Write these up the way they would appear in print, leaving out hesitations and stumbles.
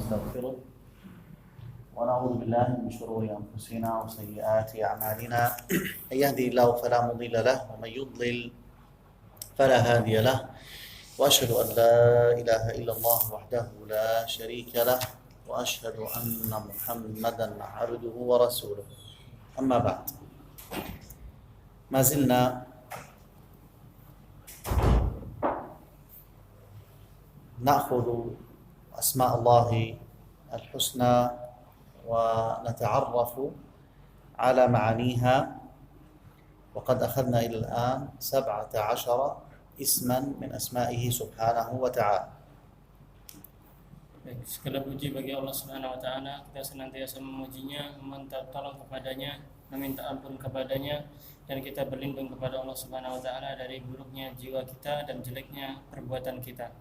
ونستغفره ونعوذ بالله من شرور أنفسنا وسيئات أعمالنا من يهدي الله فلا مضل له ومن يضلل فلا هادي له وأشهد أن لا إله إلا الله وحده لا شريك له وأشهد أن محمدا عبده ورسوله أما بعد ما زلنا نأخذ أسماء الله الحسنى ونتعرف على معانيها وقد أخذنا إلى الآن 17 اسما من أسمائه سبحانه وتعالى. Baik, segala puji bagi Allah Subhanahu wa taala. Kita senantiasa memujinya, meminta tolong kepadanya, meminta ampun kepadanya, dan kita berlindung kepada Allah Subhanahu wa taala dari buruknya jiwa kita dan jeleknya perbuatan kita.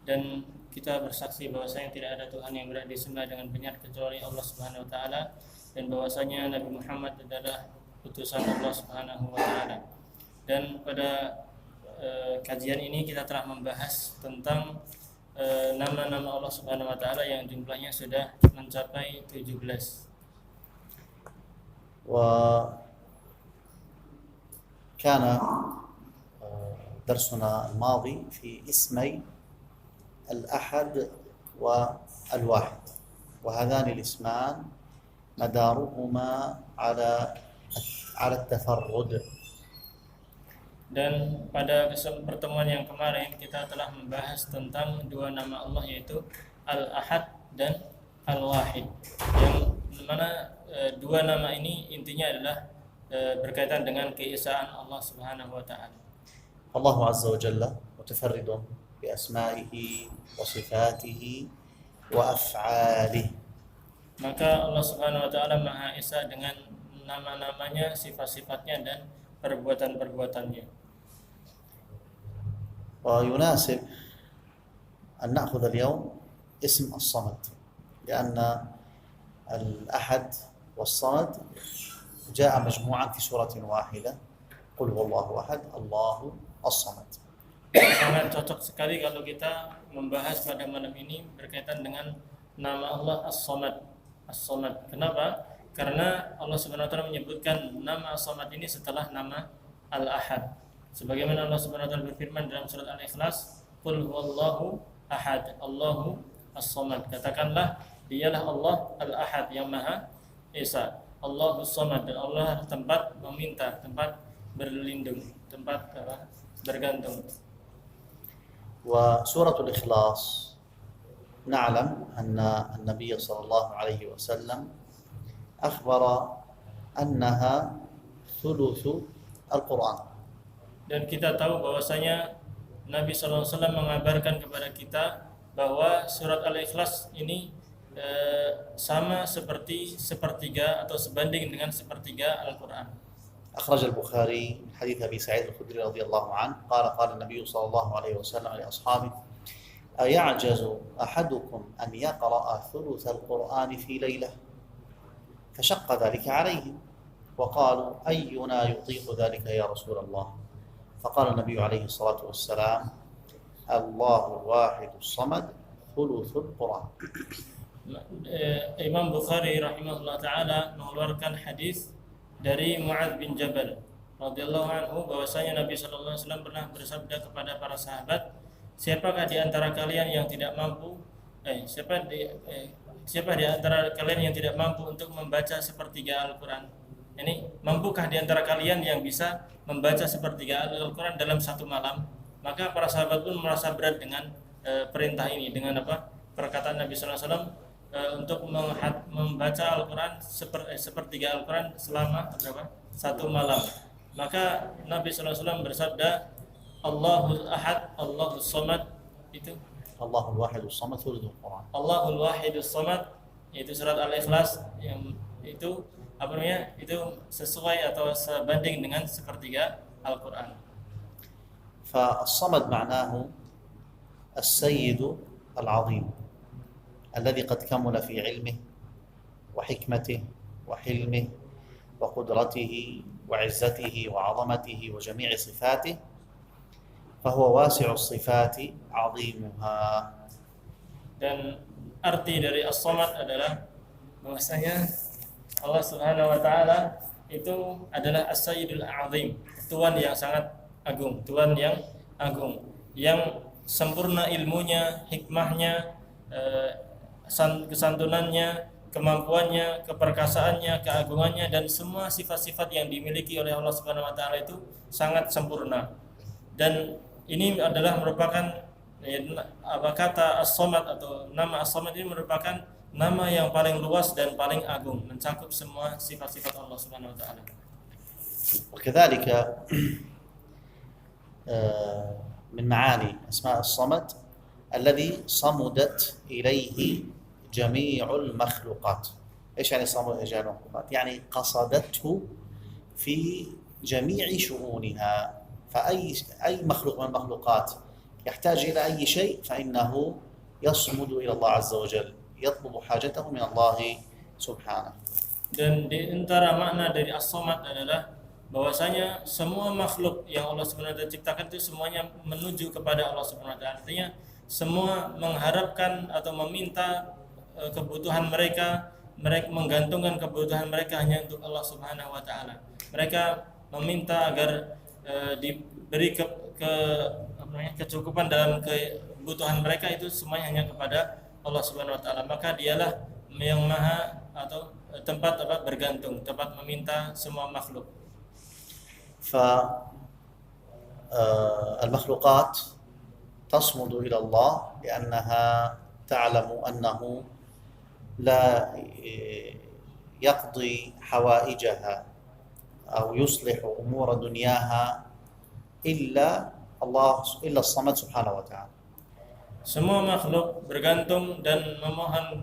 Dan kita bersaksi bahwasanya tidak ada Tuhan yang berhak disembah dengan benar kecuali Allah Subhanahu wa taala, dan bahwasanya Nabi Muhammad adalah utusan Allah Subhanahu wa taala. Dan pada kajian ini kita telah membahas tentang nama-nama Allah Subhanahu wa taala yang jumlahnya sudah mencapai 17. وكان درسنا الماضي في اسمي الأحد والواحد، وهذان الاسمان مدارهما على التفرد. Dan pada pertemuan yang kemarin kita telah membahas tentang dua nama Allah, yaitu Al-Ahad dan Al-Wahid, yang mana dua nama ini intinya adalah berkaitan dengan keesaan Allah Subhanahu wa taala. Allah Azza wa Jalla mutafarridun bi asma'ihi wa sifatihi wa af'alihi. Maka Allah Subhanahu wa taala Maha Esa dengan nama-namanya, sifat-sifatnya dan perbuatan-perbuatannya. ويناسب أن نأخذ اليوم اسم الصمد، لأن الأحد والصمد جاء مجموعا في سورة واحدة، قل هو الله أحد الله الصمد. Sangat cocok sekali kalau kita membahas pada malam ini berkaitan dengan nama Allah As-Samad. As-Samad. Kenapa? Karena Allah Subhanahu wa taala menyebutkan nama As-Samad ini setelah nama Al-Ahad. Sebagaimana Allah Subhanahu wa taala berfirman dalam surat Al-Ikhlas, "Qul huwallahu ahad, Allahu as-samad." Katakanlah, dialah Allah Al-Ahad yang Maha Esa, Allahus Samad, dan Allah tempat meminta, tempat berlindung, tempat bergantung. وسورة الإخلاص نعلم أن النبي صلى الله عليه وسلم أخبر أنها ثلث القرآن. Dan kita tahu bahwasanya Nabi SAW mengabarkan kepada kita bahwa surat Al-Ikhlas ini sama seperti sepertiga atau sebanding dengan sepertiga Al-Quran. أخرج البخاري من حديث أبي سعيد الخدري رضي الله عنه قال النبي صلى الله عليه وسلم لأصحابه أيعجز أحدكم أن يقرأ ثلث القرآن في ليلة فشق ذلك عليهم وقالوا أينا يطيق ذلك يا رسول الله فقال النبي عليه الصلاة والسلام الله الواحد الصمد ثلث القرآن. Imam Bukhari rahimahullah ta'ala mengeluarkan hadis dari Mu'adz bin Jabal radhiyallahu anhu bahwasanya Nabi sallallahu alaihi wasallam pernah bersabda kepada para sahabat, siapakah di antara kalian yang tidak mampu siapa di antara kalian yang tidak mampu untuk membaca sepertiga Al-Qur'an? Ini, mampukah di antara kalian yang bisa membaca sepertiga Al-Qur'an dalam satu malam? Maka para sahabat pun merasa berat dengan perintah ini, dengan perkataan Nabi sallallahu alaihi wasallam untuk membaca Al-Quran sepertiga Al-Quran selama satu malam. Maka Nabi SAW bersabda, Allahul Ahad, Allahus Samad, itu Allahul Wahidus Samad thuluthul Quran. Allahul Wahidus Samad, yaitu surat Al-Ikhlas, yang itu itu sesuai atau sebanding dengan sepertiga Al-Quran. فالصمد معناه السيد العظيم الذي قد كمل في علمه وحكمته وحلمه وقدرته وعزته وعظمته وجميع صفاته فهو واسع الصفات عظيمها. Dan arti dari As-Samad adalah bahwasanya Allah Subhanahu wa taala itu adalah As-Sayyidul Azim, Tuhan yang sangat agung, Tuhan yang agung, yang sempurna ilmunya, hikmahnya, kesantunannya, kemampuannya, keperkasaannya, keagungannya, dan semua sifat-sifat yang dimiliki oleh Allah Subhanahu wa taala itu sangat sempurna. Dan ini adalah merupakan kata As-Samad atau nama As-Samad ini merupakan nama yang paling luas dan paling agung, mencakup semua sifat-sifat Allah Subhanahu wa taala. وكذلك من معاني أسماء الصمد الذي صمدت إليه جميع المخلوقات. إيش يعني صمد جميع المخلوقات؟ يعني قصدته في جميع شؤونها، فأي مخلوق من المخلوقات يحتاج إلى أي شيء فإنه يصمد إلى الله عز وجل، يطلب حاجته من الله سبحانه. Dan di antara makna dari As-Samad adalah bahwasanya semua makhluk yang Allah Subhanahu wa taala ciptakan itu semuanya menuju kepada Allah Subhanahu wa taala. Artinya semua mengharapkan atau meminta kebutuhan mereka menggantungkan kebutuhan mereka hanya untuk Allah Subhanahu wa taala. Mereka meminta agar diberi kecukupan dalam kebutuhan mereka itu semuanya hanya kepada Allah Subhanahu wa taala. Maka dialah yang maha atau tempat bergantung, tempat meminta semua makhluk. فالمخلوقات تصمد إلى الله لأنها تعلم أنه لا يقضي حوائجها أو يصلح أمور دنياها إلا الصمد سبحانه وتعالى. Semua makhluk bergantung dan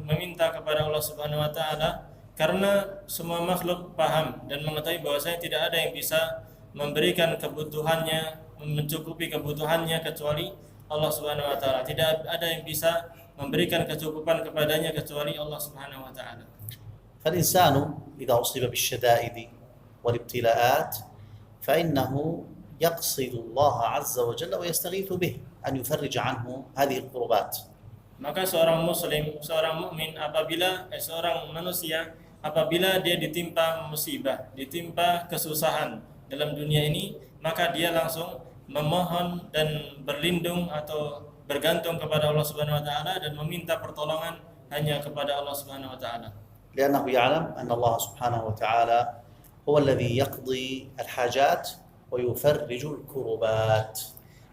meminta kepada Allah Subhanahu wa taala karena semua makhluk paham dan mengetahui bahwasanya tidak ada yang bisa memberikan kebutuhannya, mencukupi kebutuhannya kecuali Allah Subhanahu wa taala. Tidak ada yang bisa memberikan kecukupan kepadanya kecuali Allah Subhanahu wa taala. فالإنسان إذا أصيب بالشدائد والابتلاءات فإنه يقصد الله عز وجل ويستغيث به أن يفرج عنه هذه الكربات. Maka seorang muslim, seorang mukmin seorang manusia apabila dia ditimpa musibah, ditimpa kesusahan dalam dunia ini, maka dia langsung memohon dan berlindung atau bergantung kepada Allah Subhanahu wa taala dan meminta pertolongan hanya kepada Allah Subhanahu wa taala. لأنه يعلم أن الله سبحانه وتعالى هو الذي يقضي الحاجات ويفرج الكربات.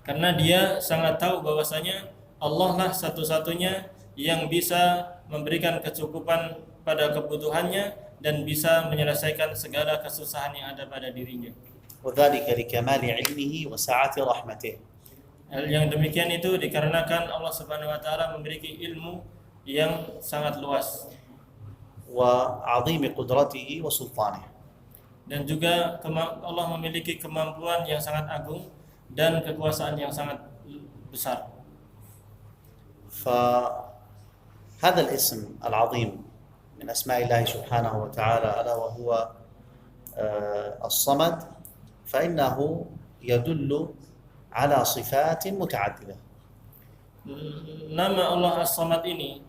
Karena dia sangat tahu bahwasanya Allah lah satu-satunya yang bisa memberikan kecukupan pada kebutuhannya dan bisa menyelesaikan segala kesusahan yang ada pada dirinya. وذلك لكمال علمه وسعة رحمته. Hal yang demikian itu dikarenakan Allah Subhanahu wa taala memiliki ilmu yang sangat luas وعظيم قدرته وسلطانه. Dan juga Allah memiliki kemampuan yang sangat agung dan kekuasaan yang sangat besar. فهذا الاسم العظيم من أسماء الله سبحانه وتعالى ألا وهو الصمد فإنه يدل على صفات متعددة. Nama Allah As-Samad ini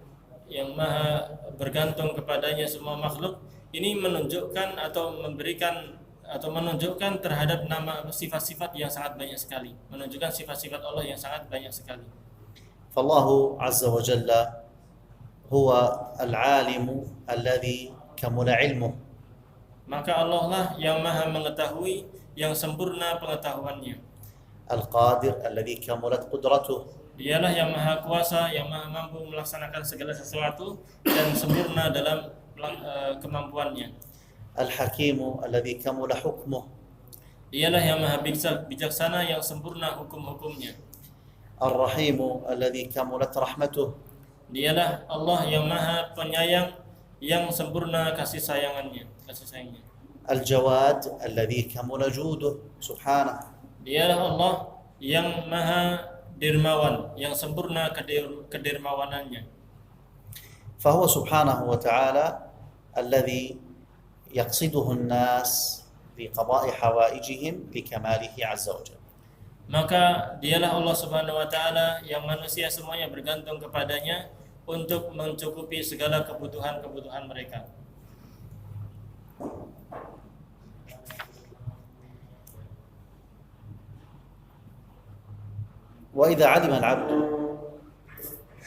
yang maha bergantung kepadanya semua makhluk ini menunjukkan atau memberikan atau menunjukkan terhadap nama sifat-sifat yang sangat banyak sekali, menunjukkan sifat-sifat Allah yang sangat banyak sekali. فالله عز وجل هو العالم الذي كمل علمه. Maka Allah lah yang maha mengetahui, yang sempurna pengetahuannya. القادر الذي كملت قدرته. Dialah yang maha kuasa, yang maha mampu melaksanakan segala sesuatu dan sempurna dalam kemampuannya. الحكيم الذي كمل حكمه. Dialah yang maha bijaksana, yang sempurna hukum-hukumnya. الرحيم الذي كملت رحمته. Dialah Allah yang maha penyayang, yang sempurna kasih sayangnya. الجواد الذي كمل جوده سبحانه. Dialah Allah yang maha dermawan, yang sempurna kedermawanannya. فهو سبحانه وتعالى الذي يقصده الناس لقضاء حوائجهم لكماله عز وجل. Maka dialah Allah Subhanahu wa taala yang manusia semuanya bergantung kepadanya untuk mencukupi segala kebutuhan-kebutuhan mereka. وإذا علم العبد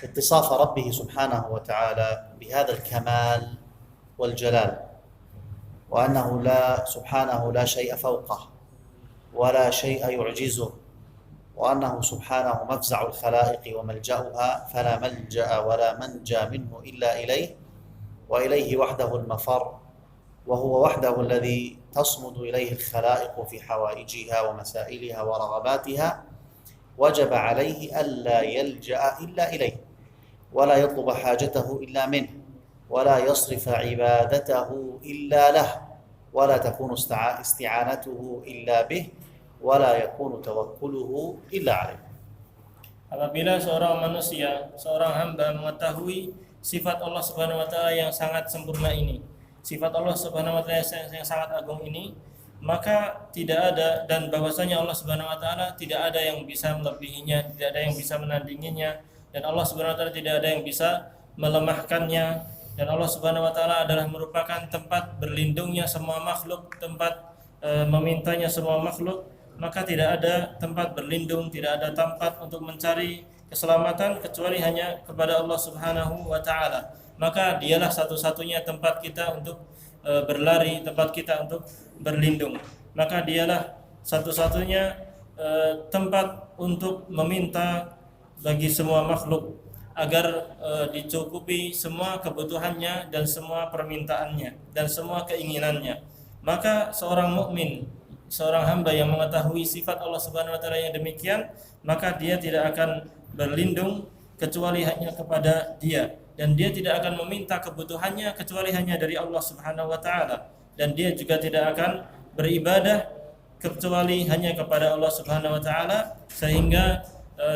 اتصاف ربه سبحانه وتعالى بهذا الكمال والجلال، وأنه سبحانه لا شيء فوقه ولا شيء يعجزه، وأنه سبحانه مفزع الخلائق وملجأها، فلا ملجأ ولا منجى منه إلا إليه، وإليه وحده المفر، وهو وحده الذي تصمد إليه الخلائق في حوائجها ومسائلها ورغباتها، وجب عليه ألا يلجأ إلا إليه، ولا يطلب حاجته إلا منه، ولا يصرف عبادته إلا له، ولا تكون استعانته إلا به، ولا يكون توكله إلا عليه. Apabila seorang manusia, seorang hamba mengetahui sifat Allah Subhanahu wa taala yang sangat sempurna ini, sifat Allah Subhanahu wa taala yang sangat agung ini, maka tidak ada, dan bahwasanya Allah Subhanahu wa taala tidak ada yang bisa melebihinya, tidak ada yang bisa menandinginya, dan Allah Subhanahu wa taala tidak ada yang bisa melemahkannya, dan Allah Subhanahu wa taala adalah merupakan tempat berlindungnya semua makhluk, tempat memintanya semua makhluk, maka tidak ada tempat berlindung, tidak ada tempat untuk mencari keselamatan kecuali hanya kepada Allah Subhanahu wa taala. Maka dialah satu-satunya tempat kita untuk berlari, tempat kita untuk berlindung. Maka dialah satu-satunya tempat untuk meminta bagi semua makhluk agar dicukupi semua kebutuhannya dan semua permintaannya dan semua keinginannya. Maka seorang mukmin, seorang hamba yang mengetahui sifat Allah Subhanahu wa taala yang demikian, maka dia tidak akan berlindung kecuali hanya kepada Dia, dan dia tidak akan meminta kebutuhannya kecuali hanya dari Allah Subhanahu wa taala, dan dia juga tidak akan beribadah kecuali hanya kepada Allah Subhanahu wa taala, sehingga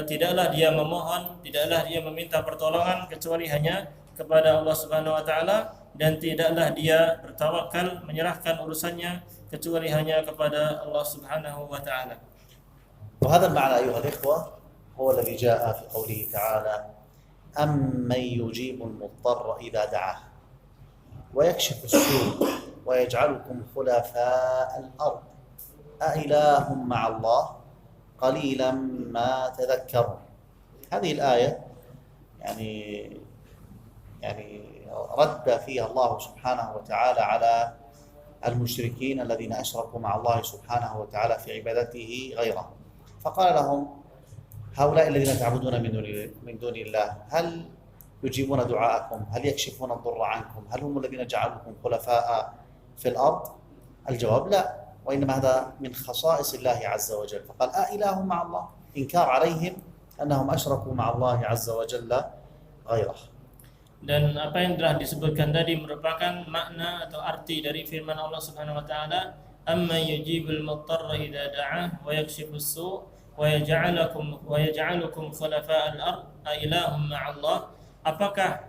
tidaklah dia memohon, tidaklah dia meminta pertolongan kecuali hanya kepada Allah Subhanahu wa taala, dan tidaklah dia bertawakal menyerahkan urusannya kecuali hanya kepada Allah Subhanahu wa taala. وهذا المعنى أيها الإخوة هو الذي جاء في قوله تعالى: أمن يجيب المضطر إذا دعاه ويكشف السوء ويجعلكم خلفاء الأرض أإله مع الله قليلا ما تذكرون. هذه الآية يعني رد فيها الله سبحانه وتعالى على المشركين الذين أشركوا مع الله سبحانه وتعالى في عبادته غيره، فقال لهم: هؤلاء الذين تعبدون من دون الله هل يجيبون دعاءكم؟ هل يكشفون الضر عنكم؟ هل هم الذين جعلوكم خلفاء في الأرض؟ الجواب لا، وإنما هذا من خصائص الله عز وجل. فقال: أإله مع الله، إنكار عليهم أنهم أشركوا مع الله عز وجل غيره. Dan apa yang telah disebutkan tadi merupakan makna atau arti dari firman Allah Subhanahu wa taala, amma yujibul muttarra idza da'ah wa yakshifus su' wa yaj'alukum khulafa'al ard a ilahum ma'allah. Apakah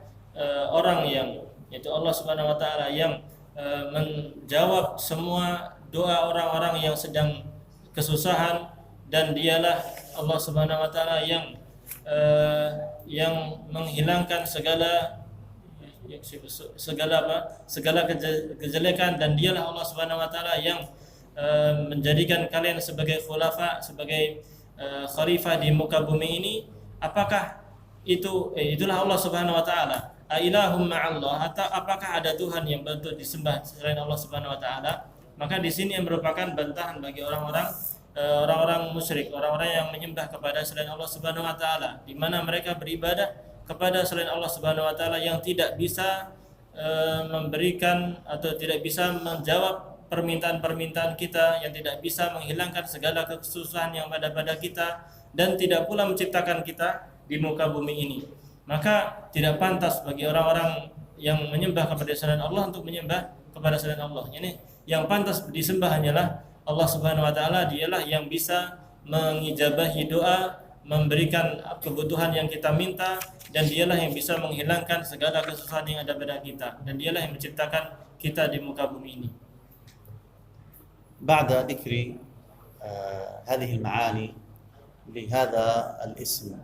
orang yang, yaitu Allah Subhanahu wa taala, yang menjawab semua doa orang-orang yang sedang kesusahan, dan dialah Allah Subhanahu wa taala yang menghilangkan segala kejelekan, dan dialah Allah Subhanahu wa taala yang menjadikan kalian sebagai khulafa, sebagai khalifah di muka bumi ini. Apakah itulah Allah Subhanahu wa taala? Ailahum ma'allah, atau apakah ada Tuhan yang patut disembah selain Allah Subhanahu wa taala? Maka di sini yang merupakan bantahan bagi orang-orang musyrik, orang-orang yang menyembah kepada selain Allah Subhanahu wa taala, di mana mereka beribadah kepada selain Allah Subhanahu wa taala yang tidak bisa memberikan atau tidak bisa menjawab permintaan-permintaan kita, yang tidak bisa menghilangkan segala kesusahan yang ada pada kita, dan tidak pula menciptakan kita di muka bumi ini. Maka tidak pantas bagi orang-orang yang menyembah kepada selain Allah untuk menyembah kepada selain Allah. Ini yang pantas disembah hanyalah Allah Subhanahu wa taala. Dialah yang bisa mengijabahi doa, memberikan kebutuhan yang kita minta, dan dialah yang bisa menghilangkan segala kesusahan yang ada pada kita, dan dialah yang menciptakan kita di muka bumi ini. بعد ذكر هذه المعاني لهذا الاسم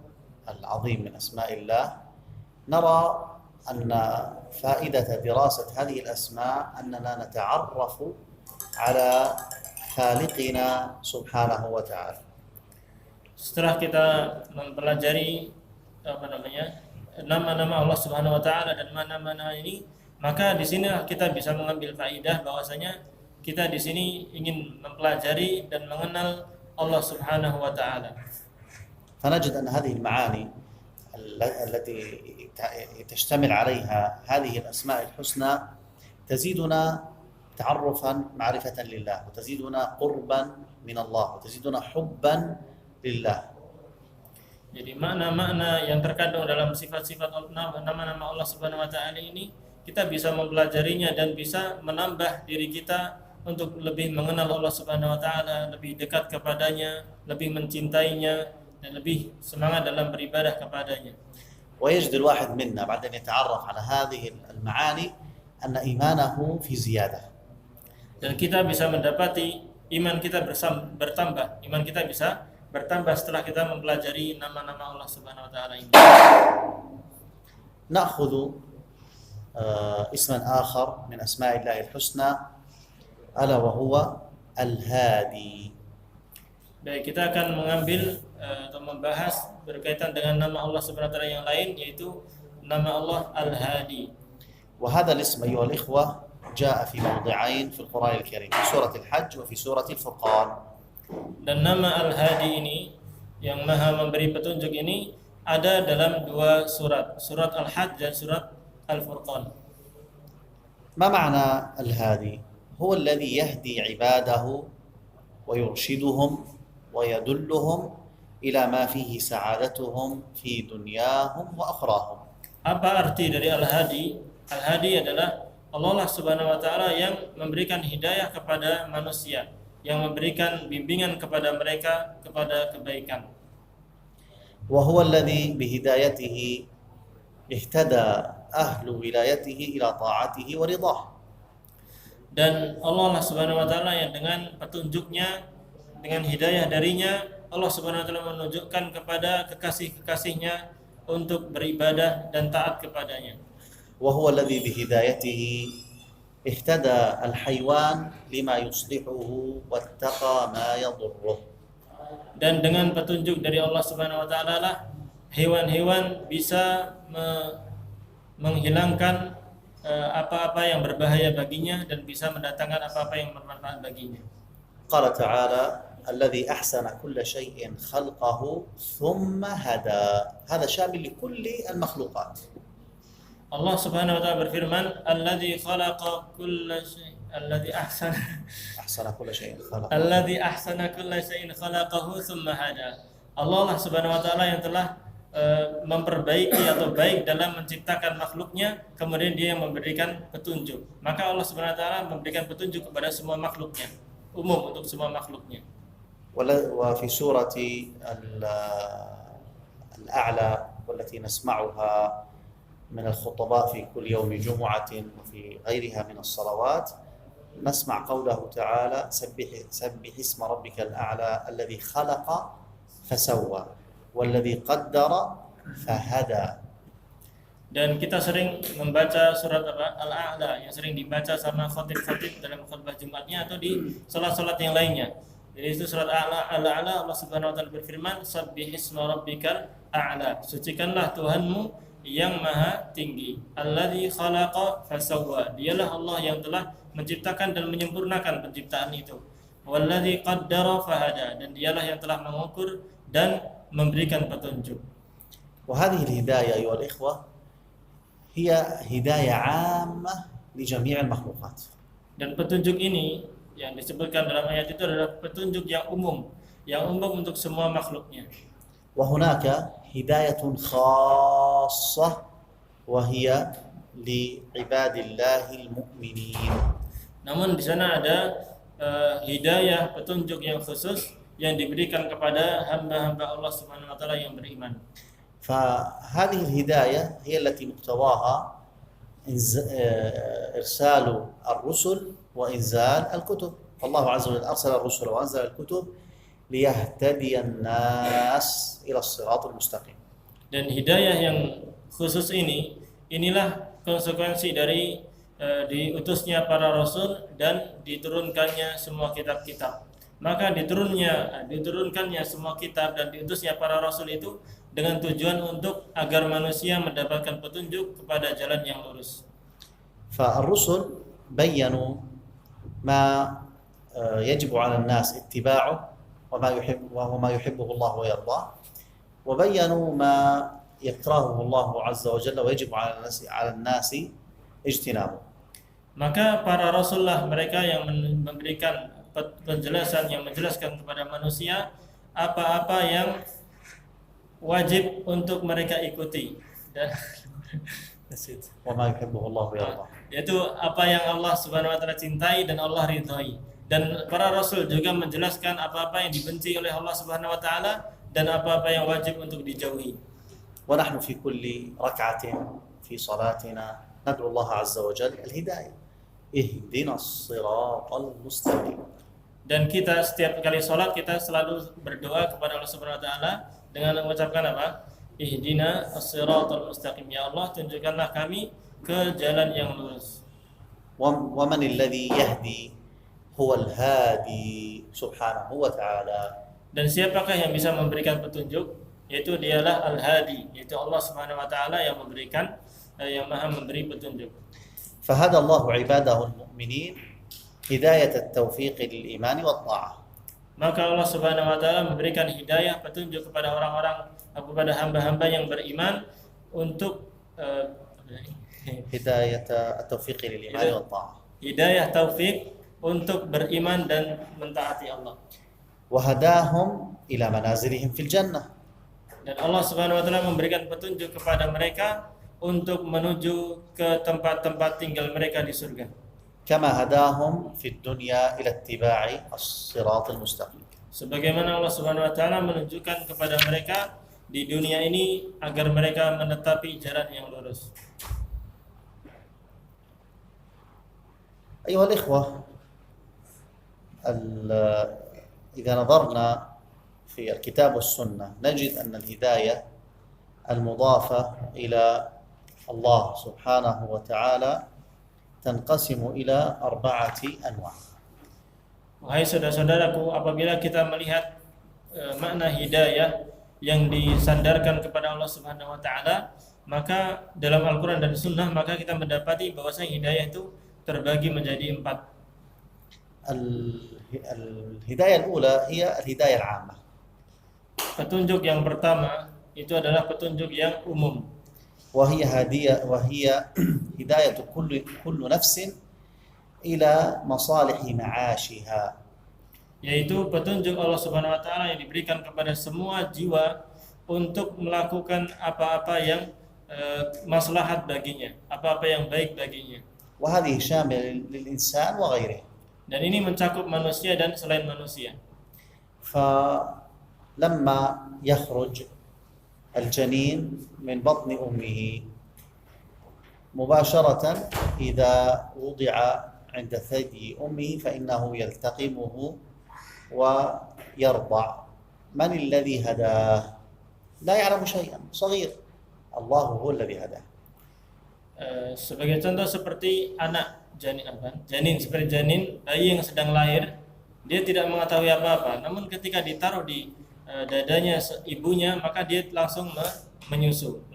العظيم من أسماء الله، نرى أن فائدة دراسة هذه الأسماء أننا نتعرف على خالقنا سبحانه وتعالى. Setelah kita mempelajari nama-nama Allah Subhanahu wa taala dan mana-mana ini, maka di sini kita bisa mengambil faidah bahwasanya kita di sini ingin mempelajari dan mengenal Allah Subhanahu wa taala. فنجد أن هذه المعاني التي تشتمل عليها هذه الأسماء الحسنى تزيدنا تعرفا معرفة لله، وتزيدنا قربا من الله، وتزيدنا حبا لله. Jadi makna-makna yang terkandung dalam sifat-sifat nama-nama Allah Subhanahu wa taala ini kita bisa mempelajarinya dan bisa menambah diri kita untuk lebih mengenal Allah Subhanahu wa taala, lebih dekat kepadanya, lebih mencintainya dan lebih semangat dalam beribadah kepadanya. ويجد الواحد منا بعد أن يتعرف على هذه المعاني أن إيمانه في زيادة. Dan kita bisa mendapati iman kita bertambah. Iman kita bisa bertambah setelah kita mempelajari nama-nama Allah Subhanahu wa taala ini. نأخذ اسما آخر من أسماء الله الحسنى ألا وهو الهادي. Baik, kita akan mengambil atau membahas berkaitan dengan nama Allah Subhanahu wa taala yang lain, yaitu nama Allah Al-Hadi. وهذا الاسم أيها الإخوة جاء في موضعين في القرآن الكريم، في سورة الحج وفي سورة الفرقان. Dan nama Al-Hadi ini, yang Maha memberi petunjuk ini, ada dalam dua surat, surat Al-Hajj dan surat Al-Furqan. ما معنى الهادي؟ هو الذي يهدي عباده ويرشدهم ويدلهم إلى ما فيه سعادتهم في دنياهم وأخراهم. Apa arti dari Al-Hadi? Al-Hadi adalah Allah Subhanahu wa taala yang memberikan hidayah kepada manusia, yang memberikan bimbingan kepada mereka kepada kebaikan. وهو الذي بهدايته اهتدى أهل ولايته إلى طاعته ورضاه. Dan Allah Subhanahu wa taala yang dengan petunjuknya, dengan hidayah darinya, Allah Subhanahu wa taala menunjukkan kepada kekasih-kekasihnya untuk beribadah dan taat kepadanya. وهو الذي بهدايته اهتدى الحيوان لما يصلحه واتقى ما يضره. Dan dengan petunjuk dari Allah Subhanahu wa taala lah hewan-hewan bisa menghilangkan apa-apa yang berbahaya baginya dan bisa mendatangkan apa-apa yang bermanfaat baginya. قال تعالى الذي أحسن كل شيء خلقه ثم هدى. هذا شامل لكل المخلوقات. Allah Subhanahu wa taala berfirman, "Alladzi khalaqa kulla syai', alladzi أحسن كل شيء خلقه." Alladzi ahsana kulla syai'in khalaqahu tsumma hada. Allah Subhanahu wa taala yang telah memperbaiki atau baik dalam menciptakan makhluknya, kemudian dia yang memberikan petunjuk. Maka Allah Subhanahu wa taala memberikan petunjuk kepada semua makhluknya, umum untuk semua makhluknya. وفي سورة الأعلى والتي نسمعها من الخطباء في كل يوم جمعة وفي غيرها من الصلوات نسمع قوله تعالى سبح اسم ربك الأعلى الذي خلق فسوى والذي قدر فهدى. Dan kita sering membaca surat Al-A'la yang sering dibaca sama khatib-khatib dalam khutbah Jumatnya atau di salat-salat yang lainnya. Jadi itu surat Al-A'la, Allah Subhanahu wa taala berfirman, "Sabbihisma rabbikal a'la." Sucikanlah Tuhanmu yang maha tinggi. Alladzi khalaqa fasawwa. Dialah Allah yang telah menciptakan dan menyempurnakan penciptaan itu. Walladzi qaddara fahada. Dan dialah yang telah mengukur dan memberikan petunjuk. وهذه الهداية أيها الإخوة هي هداية عامة لجميع المخلوقات. Dan petunjuk ini yang disebutkan dalam ayat itu adalah petunjuk yang umum untuk semua makhluknya. وهناك هداية خاصة وهي لعباد الله المؤمنين. Namun di sana ada hidayah petunjuk yang khusus yang diberikan kepada hamba-hamba Allah Subhanahu wa taala yang beriman. فهذه الهداية هي التي مقتضاها إرسال الرسل وإنزال الكتب. الله عز وجل أرسل الرسل وأنزل الكتب ليهتدي الناس إلى الصراط المستقيم. Dan hidayah yang khusus ini, inilah konsekuensi dari diutusnya para rasul dan diturunkannya semua kitab-kitab. Maka diturunkannya semua kitab dan diutusnya para rasul itu dengan tujuan untuk agar manusia mendapatkan petunjuk kepada jalan yang lurus. فالرسل بينوا ما يجب على الناس اتباعه وما يحبه الله ويرضاه، وبينوا ما يكرهه الله عز وجل ويجب على الناس اجتنابه. Maka para rasulullah mereka yang memberikan penjelasan, yang menjelaskan kepada manusia apa-apa yang wajib untuk mereka ikuti dan وما يحبه الله ويرضاه. Yaitu apa yang Allah Subhanahu wa taala cintai dan Allah ridhai. Dan para rasul juga menjelaskan apa-apa yang dibenci oleh Allah Subhanahu wa taala dan apa-apa yang wajib untuk dijauhi. ونحن في كل ركعة في صلاتنا ندعو الله عز وجل الهداية اهدنا الصراط المستقيم. Dan kita setiap kali sholat kita selalu berdoa kepada Allah Subhanahu wa taala dengan mengucapkan apa? Ihdina as-siratal mustaqim. Ya Allah, tunjukkanlah kami ke jalan yang lurus. ومن الذي يهدي هو الهادي سبحانه وتعالى. Dan siapakah yang bisa memberikan petunjuk? Yaitu dialah Al-Hadi, yaitu Allah Subhanahu wa taala yang memberikan, yang Maha memberi petunjuk. فهدى الله عباده المؤمنين هداية التوفيق للإيمان والطاعة. Maka Allah Subhanahu wa taala memberikan hidayah petunjuk kepada orang-orang, kepada hamba-hamba yang beriman untuk هداية التوفيق للإيمان والطاعة. Hidayah taufik untuk beriman dan mentaati Allah. وهداهم إلى منازلهم في الجنة. Dan Allah Subhanahu wa taala memberikan petunjuk kepada mereka untuk menuju ke tempat-tempat tinggal mereka di surga. كما هداهم في الدنيا إلى اتباع الصراط المستقيم. Sebagaimana Allah Subhanahu wa taala menunjukkan kepada mereka di dunia ini agar mereka menetapi jalan yang lurus. أيها الإخوة، إذا نظرنا في الكتاب والسنة نجد أن الهداية المضافة إلى الله سبحانه وتعالى تنقسم إلى 4 أنواع. Wahai saudara-saudaraku, apabila kita melihat makna hidayah yang disandarkan kepada Allah Subhanahu wa taala, maka dalam Al-Qur'an dan Sunnah maka kita mendapati bahwasanya hidayah itu terbagi menjadi 4. الهداية الأولى هي الهداية العامة. Petunjuk yang pertama itu adalah petunjuk yang umum. وهي هداية كل نفس إلى مصالح معاشها. Yaitu petunjuk Allah Subhanahu wa taala yang diberikan kepada semua jiwa untuk melakukan apa-apa yang maslahat baginya, apa-apa yang baik baginya. وهذه شاملة للإنسان وغيره. Dan ini mencakup manusia dan selain manusia. فلما يخرج الجنين من بطن أمه مباشرة إذا وضع عند ثدي أمه فإنه يلتقمه ويرضع. من الذي هداه؟ لا يعلم شيئا، صغير، الله هو الذي هداه. Sebagai contoh seperti anak janin seperti janin bayi yang sedang lahir, dia tidak mengetahui apa-apa, namun ketika ditaruh di dadanya ibunya maka dia langsung menyusu.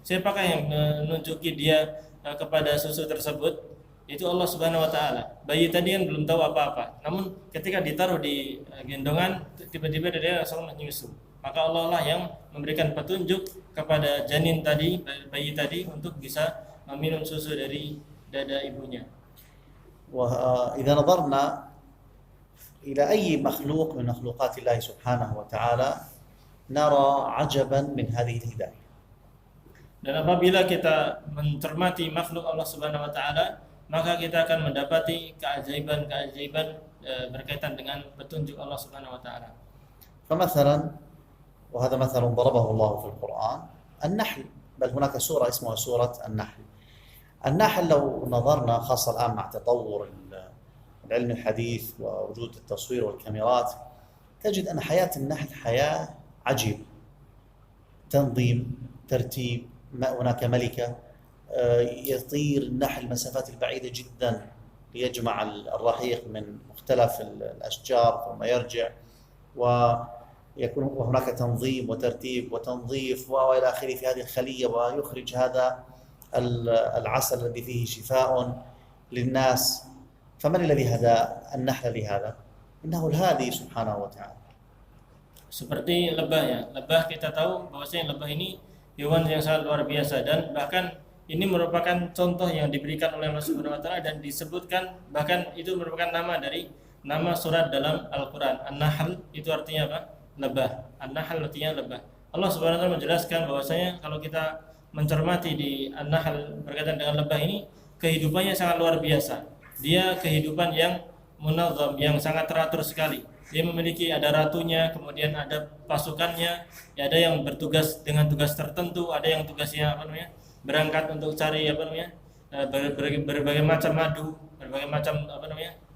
Siapakah yang menunjuki dia kepada susu tersebut? Itu Allah Subhanahu wa taala. Bayi tadi kan belum tahu apa-apa, namun ketika ditaruh di gendongan tiba-tiba dia langsung menyusu. Maka Allah lah yang memberikan petunjuk kepada janin tadi, bayi tadi, untuk bisa meminum susu dari dada ibunya. وإذا نظرنا إلى أي مخلوق من مخلوقات الله سبحانه وتعالى نرى عجبا من هذه الهداية. Dan apabila kita mencermati makhluk Allah Subhanahu wa taala, maka kita akan mendapati keajaiban-keajaiban berkaitan dengan petunjuk Allah Subhanahu wa taala. فمثلا، وهذا مثل ضربه الله في القرآن، النحل، بل هناك سورة اسمها سورة النحل. النحل لو نظرنا خاصة الآن مع تطور العلم الحديث ووجود التصوير والكاميرات تجد أن حياة النحل حياة عجيبة، تنظيم، ترتيب، هناك ملكة يطير النحل مسافات البعيدة جدا ليجمع الرحيق من مختلف الأشجار ثم يرجع، ويكون هناك تنظيم وترتيب وتنظيف وإلى آخره في هذه الخلية، ويخرج هذا العسل الذي فيه شفاء للناس. فمن الذي هدى النحل لهذا؟ إنه الهادي سبحانه وتعالى. Seperti lebah ya, lebah kita tahu bahwasanya lebah ini hewan yang sangat luar biasa, dan bahkan ini merupakan contoh yang diberikan oleh Allah Subhanahu wa taala dan disebutkan, bahkan itu merupakan nama dari nama surat dalam Al-Qur'an. An-Nahl itu artinya apa? Lebah. An-Nahl artinya lebah. Allah Subhanahu wa taala menjelaskan bahwasanya kalau kita mencermati di An-Nahl berkaitan dengan lebah ini, kehidupannya sangat luar biasa. Dia kehidupan yang munazam, yang sangat teratur sekali. Dia memiliki, ada ratunya, kemudian ada pasukannya, ya, ada yang bertugas dengan tugas tertentu, ada yang tugasnya berangkat untuk cari berbagai macam madu, berbagai macam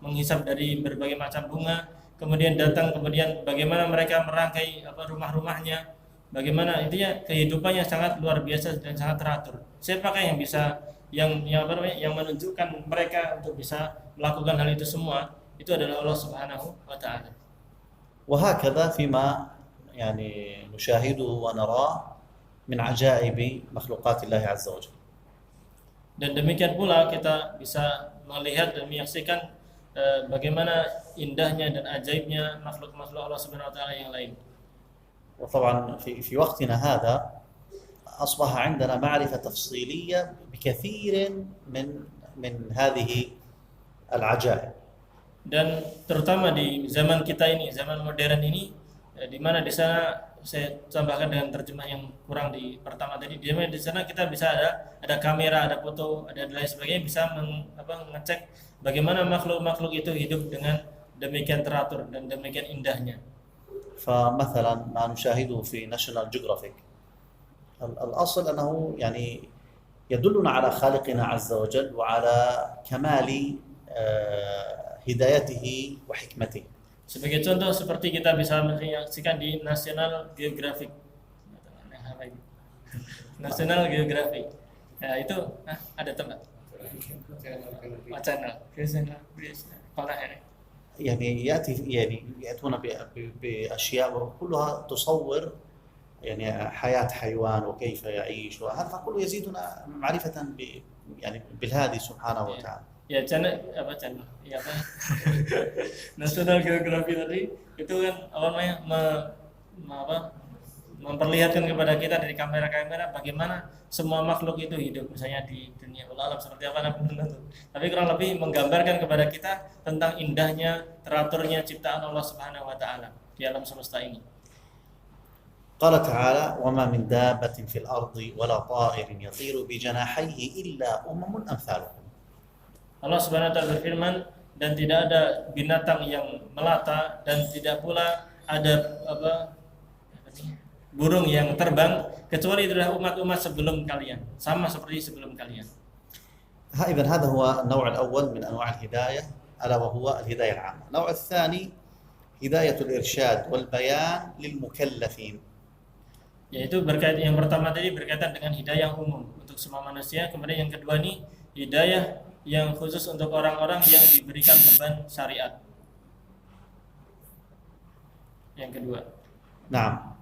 menghisap dari berbagai macam bunga, kemudian datang, kemudian bagaimana mereka merangkai rumah-rumahnya, bagaimana intinya kehidupannya sangat luar biasa dan sangat teratur. Siapakah yang bisa yang menunjukkan mereka untuk bisa melakukan hal itu semua? Itu adalah Allah Subhanahu wa taala. وهكذا فيما نشاهده ونراه من عجائب مخلوقات الله عز وجل. Dan demikian pula kita bisa melihat dan menyaksikan bagaimana indahnya dan ajaibnya makhluk-makhluk Allah Subhanahu wa taala yang lain. وطبعا في وقتنا هذا أصبح عندنا معرفة تفصيلية بكثير من هذه العجائب. Dan terutama di zaman kita ini, zaman modern ini, di mana di sana saya tambahkan dengan terjemah yang kurang di pertama tadi, di mana di sana kita bisa ada kamera, ada foto, ada lain sebagainya, bisa mengecek bagaimana makhluk-makhluk itu hidup dengan demikian teratur dan demikian indahnya. فمثلا ما نشاهده في National Geographic الأصل أنه يدلنا على خالقنا عز وجل وعلى كمال hidayatihi wa hikmatihi. Sebagai contoh seperti kita bisa menyaksikan di National Geographic. National Geographic. Ya itu ada tempat. Channel. يأتون بأشياء كلها تصور حياة حيوان وكيف يعيش، وهذا كله يزيدنا معرفة بالهادي سبحانه وتعالى. Ya channel ya apa National Geographic tadi itu kan memperlihatkan kepada kita dari kamera-kamera bagaimana semua makhluk itu hidup, misalnya di dunia alam seperti apa tentu. Tapi kurang lebih menggambarkan kepada kita tentang indahnya, teraturnya ciptaan Allah Subhanahu wa taala di alam semesta ini. Qala ta'ala wa ma min dabbatin fil ardi wala ta'irin yatiru bi janahihi illa umamun amsalukum. Allah Subhanahu wa taala berfirman, dan tidak ada binatang yang melata dan tidak pula ada burung yang terbang kecuali itu adalah umat-umat sebelum kalian, sama seperti sebelum kalian. إذن هذا هو النوع الأول من أنواع الهداية ألا وهو الهداية العامة. النوع الثاني هداية الإرشاد والبيان للمكلفين. Yaitu yang pertama tadi berkaitan dengan hidayah umum untuk semua manusia, kemudian yang kedua ini hidayah yang khusus untuk orang-orang yang diberikan beban syariat. Yang kedua. Naam.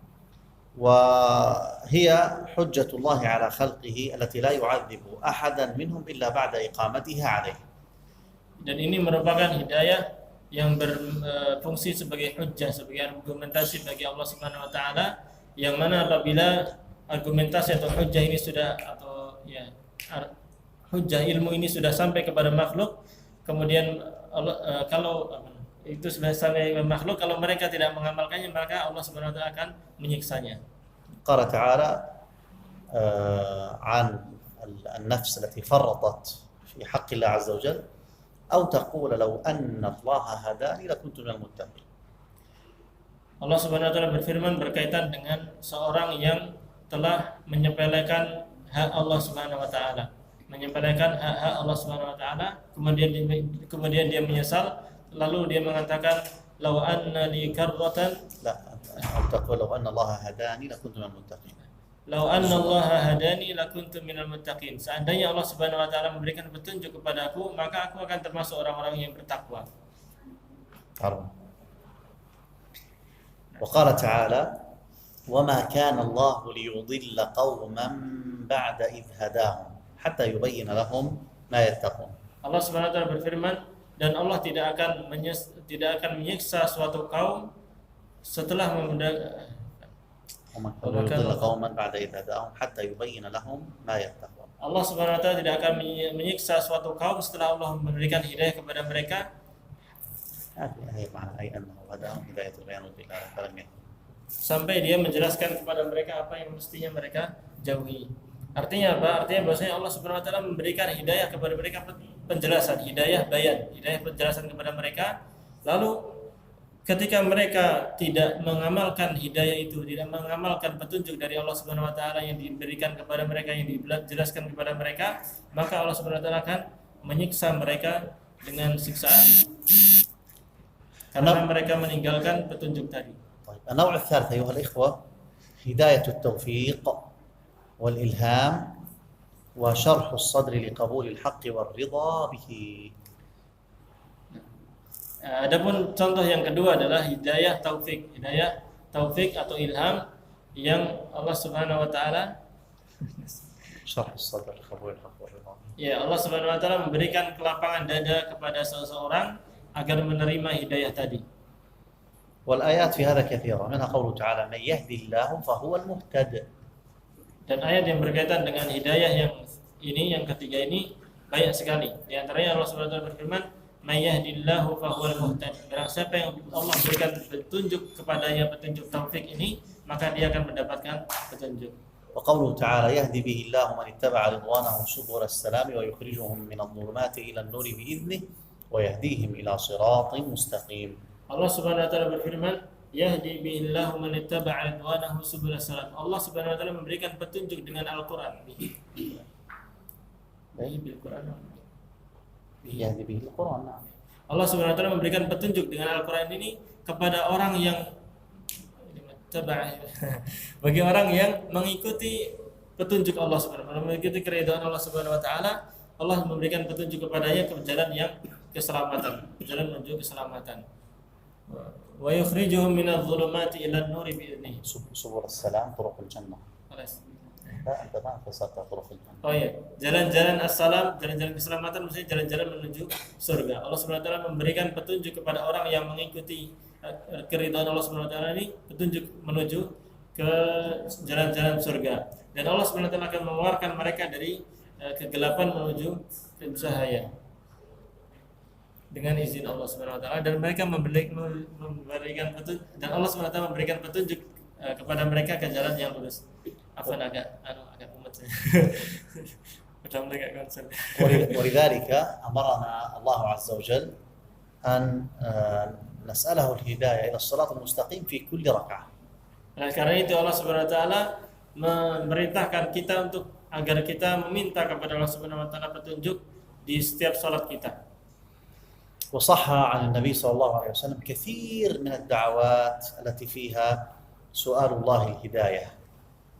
وهي حجة الله على خلقه التي لا يعذب أحدا منهم إلا بعد إقامتها عليه. Dan ini merupakan hidayah yang berfungsi sebagai hujjah, sebagai argumentasi bagi Allah Subhanahu wa taala, yang mana apabila argumentasi atau hujjah ini sudah hujjah ilmu ini sudah sampai kepada makhluk, kemudian Allah kalau itu sudah sampai makhluk, kalau mereka tidak mengamalkannya maka Allah Subhanahu wa taala akan menyiksanya. Qala ta'ala عن النفس التي فرطت في حق الله عز وجل أو تقول لو أن الله هداني لكنت من المتقين. Allah Subhanahu wa taala berfirman berkaitan dengan seorang yang telah menyepelekan hak Allah Subhanahu wa taala, menyepelekan hak Allah Subhanahu wa taala, kemudian dia menyesal, lalu dia mengatakan law anna li karratan la ataqul law anna Allah hadani lakuntu minal muttaqin. Lau anna Allah hadani lakuntu minal muttaqin. Seandainya Allah Subhanahu wa taala memberikan petunjuk kepadaku, maka aku akan termasuk orang-orang yang bertakwa. وقال تعالى وما كان الله ليضل قوما بعد إذ هداهم حتى يبين لهم ما يتقون. Allah Subhanahu wa taala berfirman, dan Allah tidak akan menyiksa suatu kaum setelah وما كان ليضل قوما بعد إذ هداهم حتى يبين لهم ما يتقون. Allah Subhanahu wa taala tidak akan menyiksa suatu kaum setelah Allah memberikan hidayah kepada mereka. هذه معنى أي أنه هداهم هداية البيان والدلالة فلم يهدوا. Sampai dia menjelaskan kepada mereka apa yang mestinya mereka jauhi. Artinya apa? Artinya bahwasanya Allah Subhanahu wa taala memberikan hidayah kepada mereka, penjelasan, hidayah bayan, hidayah penjelasan kepada mereka. Lalu ketika mereka tidak mengamalkan hidayah itu, tidak mengamalkan petunjuk dari Allah Subhanahu wa taala yang diberikan kepada mereka, yang dijelaskan kepada mereka, maka Allah Subhanahu wa taala akan menyiksa mereka dengan siksaan karena mereka meninggalkan petunjuk tadi. النوع الثالث أيها الإخوة هداية التوفيق والإلهام وشرح الصدر لقبول الحق والرضا به. Adapun contoh yang kedua adalah hidayah taufik atau ilham yang Allah Subhanahu wa taala شرح الصدر لقبول الحق والرضا. Ya, Allah Subhanahu wa taala memberikan kelapangan dada kepada seseorang agar menerima hidayah tadi. والآيات في هذا كثيرة منها قوله تعالى من يهدي الله فهو المهتد. Dan ayat yang berkaitan dengan hidayah yang ketiga ini banyak sekali. Di antaranya Allah Subhanahu wa taala berfirman, "May yahdillahu fahuwal muhtad." Barang siapa yang Allah berikan petunjuk kepadanya, petunjuk taufik ini, maka dia akan mendapatkan petunjuk. وقوله تعالى يهدي به الله من اتبع رضوانه سبل السلام ويخرجهم من الظلمات إلى النور بإذنه ويهديهم إلى صراط مستقيم. Allah Subhanahu wa taala berfirman, "Yahdi bihillahu man ittaba'a ridwanahu subul salam." Allah Subhanahu wa taala memberikan petunjuk dengan Al-Qur'an. يهدي به القرآن. Allah Subhanahu wa taala memberikan petunjuk dengan Al-Qur'an ini kepada orang yang bagi orang yang mengikuti petunjuk Allah Subhanahu wa taala, mengikuti keridhaan Allah Subhanahu wa taala, Allah memberikan petunjuk kepadanya ke jalan yang keselamatan, jalan menuju keselamatan. Wa yukhrijuhum minadh dhulumati ila an-nuri bi idnihi. سبل السلام طرق الجنة. لا أنت ما فسرت طرق الجنة. Oh iya, jalan-jalan as-salam, jalan-jalan keselamatan maksudnya jalan-jalan menuju surga. Allah Subhanahu wa taala memberikan petunjuk kepada orang yang mengikuti keridhaan Allah Subhanahu wa taala ini, petunjuk menuju ke jalan-jalan surga. Dan Allah Subhanahu wa taala akan mengeluarkan mereka dari kegelapan menuju ke cahaya dengan izin Allah Subhanahu wa taala, dan mereka memberikan petunjuk, dan Allah Subhanahu wa taala memberikan petunjuk kepada mereka ke jalan yang lurus. Afwan agak umat saya. Udah mulai agak concern. ولذلك أمرنا الله عز وجل أن نسأله الهداية إلى الصراط المستقيم في كل ركعة. Nah, karena itu Allah Subhanahu wa taala memerintahkan kita untuk agar kita meminta kepada Allah Subhanahu wa taala petunjuk di setiap salat kita. وصح عن النبي صلى الله عليه وسلم كثير من الدعوات التي فيها سؤال الله الهداية.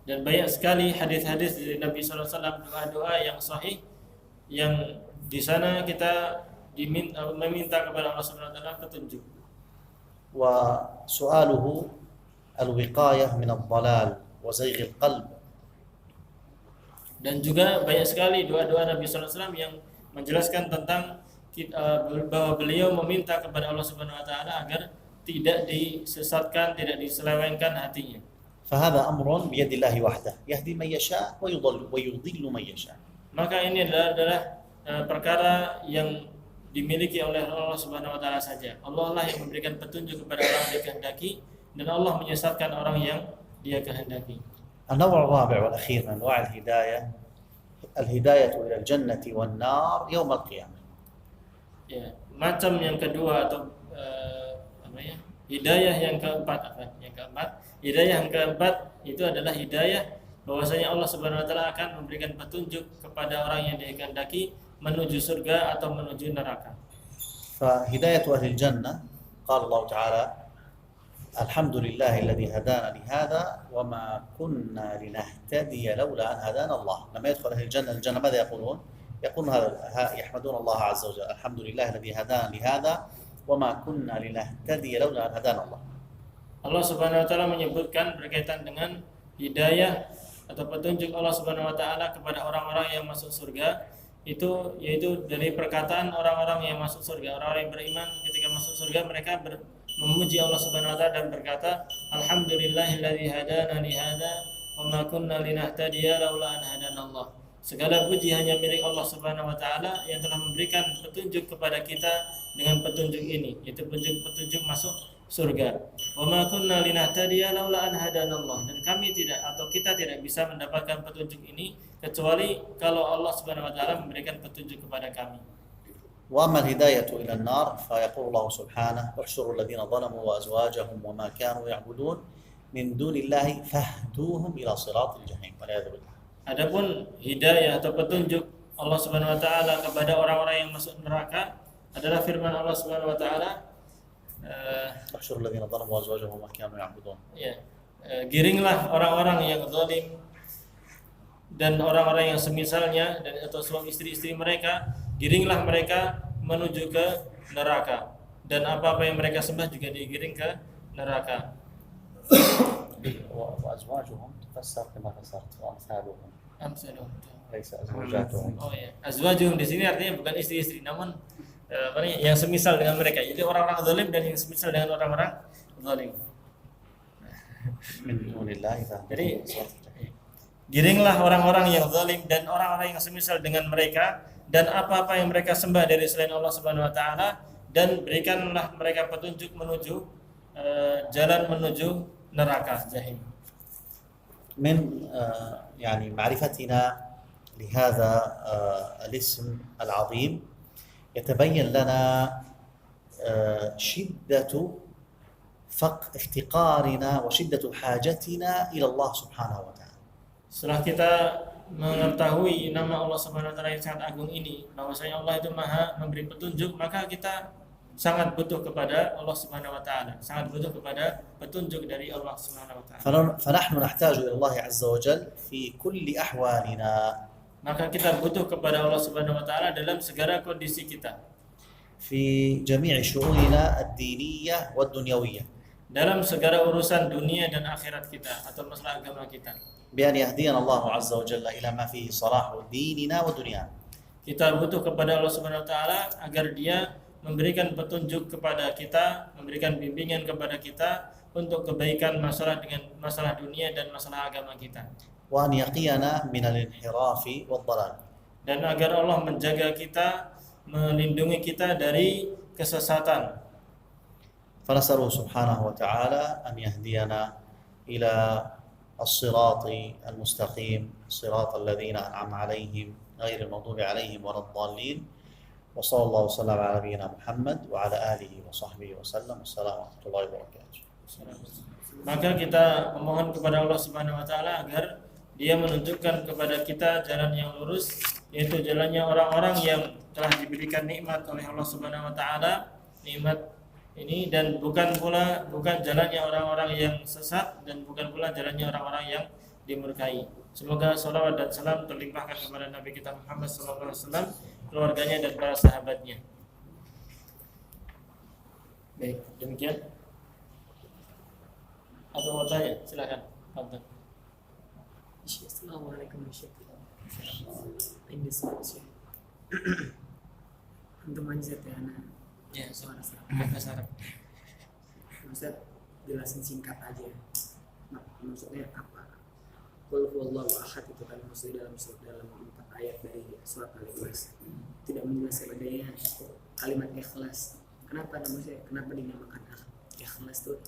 Dan banyak sekali hadis-hadis dari Nabi sallallahu alaihi wasallam, doa-doa yang sahih yang di sana kita meminta kepada Allah Subhanahu wa taala petunjuk. وسؤاله الوقاية من الضلال وزيغ القلب. Dan juga banyak sekali doa-doa Nabi sallallahu alaihi wasallam yang menjelaskan tentang bahwa beliau meminta kepada Allah Subhanahu wa taala agar tidak disesatkan, tidak diselewengkan hatinya. فهذا أمر بيد الله وحده يهدي من يشاء ويضل من يشاء. Maka ini adalah perkara yang dimiliki oleh Allah Subhanahu wa taala saja. Allah lah yang memberikan petunjuk kepada orang yang dia kehendaki, dan Allah menyesatkan orang yang dia kehendaki. النوع الرابع والأخير من أنواع الهداية إلى الجنة والنار يوم القيامة. Ya, macam yang kedua atau hidayah yang keempat hidayah yang keempat itu adalah hidayah bahwasanya Allah Subhanahu wa taala akan memberikan petunjuk kepada orang yang dia kehendaki menuju surga atau menuju neraka. فهداية أهل الجنة قال الله تعالى الحمد لله الذي هدانا لهذا وما كنا لنهتدي لولا أن هدانا الله. لما يدخل أهل الجنة ماذا يقولون؟ يقولون هذا، يحمدون الله عز وجل، الحمد لله الذي هدانا لهذا وما كنا لنهتدي لولا أن هدانا الله. Allah Subhanahu wa taala menyebutkan berkaitan dengan hidayah atau petunjuk Allah Subhanahu wa taala kepada orang-orang yang masuk surga, itu yaitu dari perkataan orang-orang yang masuk surga. Orang-orang yang beriman ketika masuk surga mereka memuji Allah Subhanahu wa taala dan berkata, alhamdulillahilladzi hadana li hadza wa ma kunna linahtadiya laula an hadanallah. Segala puji hanya milik Allah Subhanahu wa taala yang telah memberikan petunjuk kepada kita dengan petunjuk ini, yaitu petunjuk masuk surga. Wa ma kunna linahtadiya laula an hadanallah. Dan kami tidak atau kita tidak bisa mendapatkan petunjuk ini kecuali kalau Allah Subhanahu wa taala memberikan petunjuk kepada kami. وأما الهداية إلى النار فيقول الله سبحانه احشروا الذين ظلموا وأزواجهم وما كانوا يعبدون من دون الله فاهدوهم إلى صراط الجحيم والعياذ بالله. Adapun hidayah atau petunjuk Allah Subhanahu wa taala kepada orang-orang yang masuk neraka adalah firman Allah Subhanahu wa taala, احشروا الذين ظلموا وأزواجهم وما كانوا يعبدون. Giringlah orang-orang yang zalim dan orang-orang yang semisalnya dan atau suami istri-istri mereka, giringlah mereka menuju ke neraka dan apa-apa yang mereka sembah juga digiring ke neraka. وأزواجهم تفسر كما فسرت وأمثالهم Amsaluhum. ليس أزواجاتهم. Oh ya, azwajuhum di sini artinya bukan istri-istri namun yang semisal dengan mereka. Jadi orang-orang zalim dan yang semisal dengan orang-orang zalim. من دون الله Jadi giringlah orang-orang yang zalim dan orang-orang yang semisal dengan mereka dan apa-apa yang mereka sembah dari selain Allah Subhanahu wa taala, dan berikanlah mereka petunjuk menuju jalan menuju neraka jahim. من يعني معرفتنا لهذا الاسم العظيم يتبين لنا شدة افتقارنا وشدة حاجتنا إلى الله سبحانه وتعالى. Setelah kita mengetahui nama Allah Subhanahu wa taala yang sangat agung ini, bahwasanya Allah itu Maha memberi petunjuk, maka kita sangat butuh kepada Allah Subhanahu wa taala, sangat butuh kepada petunjuk dari Allah Subhanahu wa taala. فنحن نحتاج إلى الله عز وجل في كل أحوالنا. Maka kita butuh kepada Allah Subhanahu wa taala dalam segala kondisi kita. في جميع شؤوننا الدينية والدنيوية. Dalam segala urusan dunia dan akhirat kita atau masalah agama kita. بأن يهدينا الله عز وجل إلى ما فيه صلاح ديننا ودنيانا. Kita butuh kepada Allah Subhanahu wa taala agar Dia memberikan petunjuk kepada kita, memberikan bimbingan kepada kita untuk kebaikan masalah dengan masalah dunia dan masalah agama kita. وأن يقينا من الانحراف والضلال. Dan agar Allah menjaga kita, melindungi kita dari kesesatan. فنسأله سبحانه وتعالى أن يهدينا إلى الصراط المستقيم صراط الذين أنعم عليهم غير المغضوب عليهم ولا الضالين وصلى الله وسلم على نبينا محمد وعلى آله وصحبه وسلم والسلام ورحمة الله وبركاته. Maka kita memohon kepada Allah Subhanahu wa taala agar Dia menunjukkan kepada kita jalan yang lurus, yaitu jalannya orang-orang yang telah diberikan nikmat oleh Allah Subhanahu wa taala, nikmat ini, dan bukan jalannya orang-orang yang sesat dan bukan pula jalannya orang-orang yang dimurkai. Semoga salawat dan salam terlimpahkan kepada Nabi kita Muhammad sallallahu alaihi wasallam, keluarganya dan para sahabatnya. Baik, demikian. Atau mau tanya? Silakan. Fadhil. Assalamualaikum warahmatullahi wabarakatuh. Untuk manjat ya anak. Ya, bahasa Arab. Ustaz, jelasin singkat aja. Maksudnya apa? Qul huwallahu ahad itu kan maksudnya dalam 4 ayat dari surat Al-Ikhlas. Tidak menjelaskan adanya kalimat ikhlas. Kenapa dinamakan ikhlas tuh?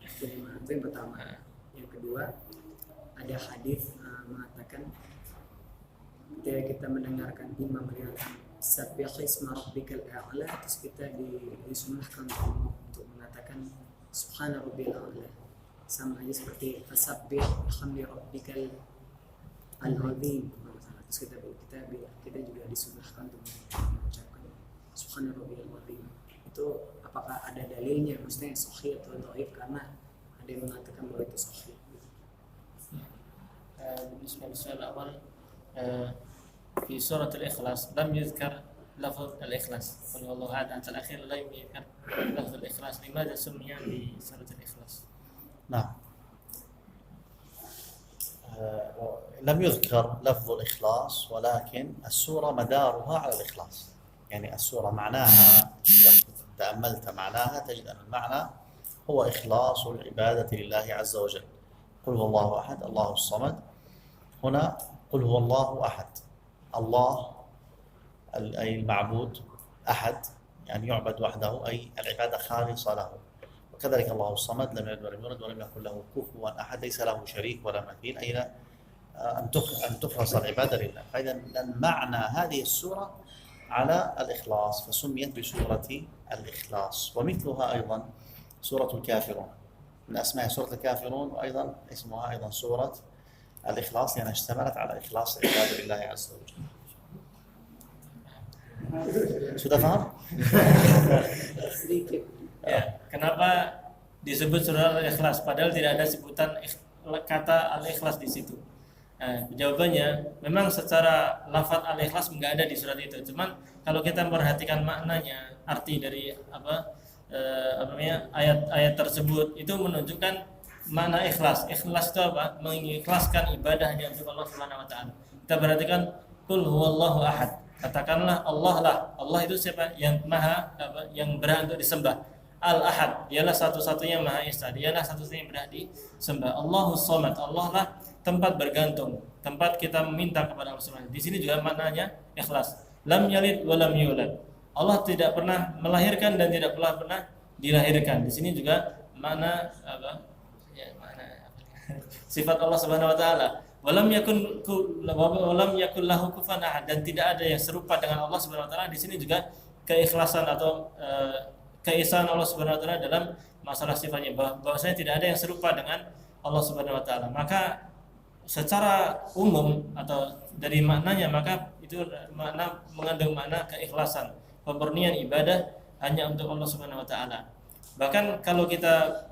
Itu yang pertama. Yang kedua, ada hadis mengatakan ketika kita mendengarkan imam mengatakan Sabbihisma rabbikal a'la, terus kita disunnahkan untuk mengatakan subhana rabbiyal a'la, sama aja seperti fasabbih bihamdi rabbikal al-azim. Terus kita juga disunnahkan untuk mengucapkan subhana rabbiyal azim. Itu apakah ada dalilnya, maksudnya sahih atau dhaif, karena ada yang mengatakan bahwa itu sahih. بالنسبة للسؤال الأول في سورة الإخلاص لم يذكر لفظ الإخلاص، قل هو الله أحد حتى الأخير لم يذكر لفظ الإخلاص. لماذا سمي بسورة الإخلاص؟ نعم. لم يذكر لفظ الإخلاص، ولكن السورة مدارها على الإخلاص. يعني السورة معناها إذا تأملت معناها تجد أن المعنى هو إخلاص العبادة لله عز وجل. قل هو الله أحد الله الصمد، هنا قل هو الله أحد، الله أي المعبود، أحد يعني يعبد وحده، أي العبادة خالصة له. وكذلك الله الصمد لم يلد ولم يولد ولم يكن له كفوا أحد، ليس له شريك ولا مثيل، أي أن تخلص العبادة لله. فإذا المعنى هذه السورة على الإخلاص، فسميت بسورة الإخلاص. ومثلها أيضا سورة الكافرون، من أسماء سورة الكافرون، وأيضا اسمها أيضا سورة الإخلاص لأنها اشتملت على إخلاص العبادة لله عز وجل. Sudah paham? Sedikit. Ya, kenapa disebut surah Al-Ikhlas padahal tidak ada sebutan kata Al-Ikhlas di situ? Nah, jawabannya memang secara lafaz Al-Ikhlas enggak ada di surat itu. Cuman kalau kita memperhatikan maknanya, arti dari ayat-ayat tersebut itu menunjukkan makna ikhlas. Ikhlas itu apa? Mengikhlaskan ibadah hanya untuk Allah Subhanahu wa taala. Kita perhatikan qul huwallahu ahad. Katakanlah Allah lah. Allah itu siapa? Yang maha yang berhak untuk disembah. Al-Ahad, dialah satu-satunya Maha Esa, dialah satu-satunya yang berhak disembah. Allahus Samad, Allah lah tempat bergantung, tempat kita meminta kepada Allah Subhanahu. Di sini juga maknanya ikhlas. Lam yalid wa lam yulad. Allah tidak pernah melahirkan dan tidak pernah dilahirkan. Di sini juga makna apa? Ya, makna sifat Allah Subhanahu wa taala. Walam yakun lahu kufuwan ahad, dan tidak ada yang serupa dengan Allah Subhanahu wa taala. Di sini juga keikhlasan atau keesaan Allah Subhanahu wa taala dalam masalah sifatnya, bahwasanya tidak ada yang serupa dengan Allah Subhanahu wa taala. Maka secara umum atau dari maknanya, maka itu makna mengandung makna keikhlasan, pemurnian ibadah hanya untuk Allah Subhanahu wa taala. Bahkan kalau kita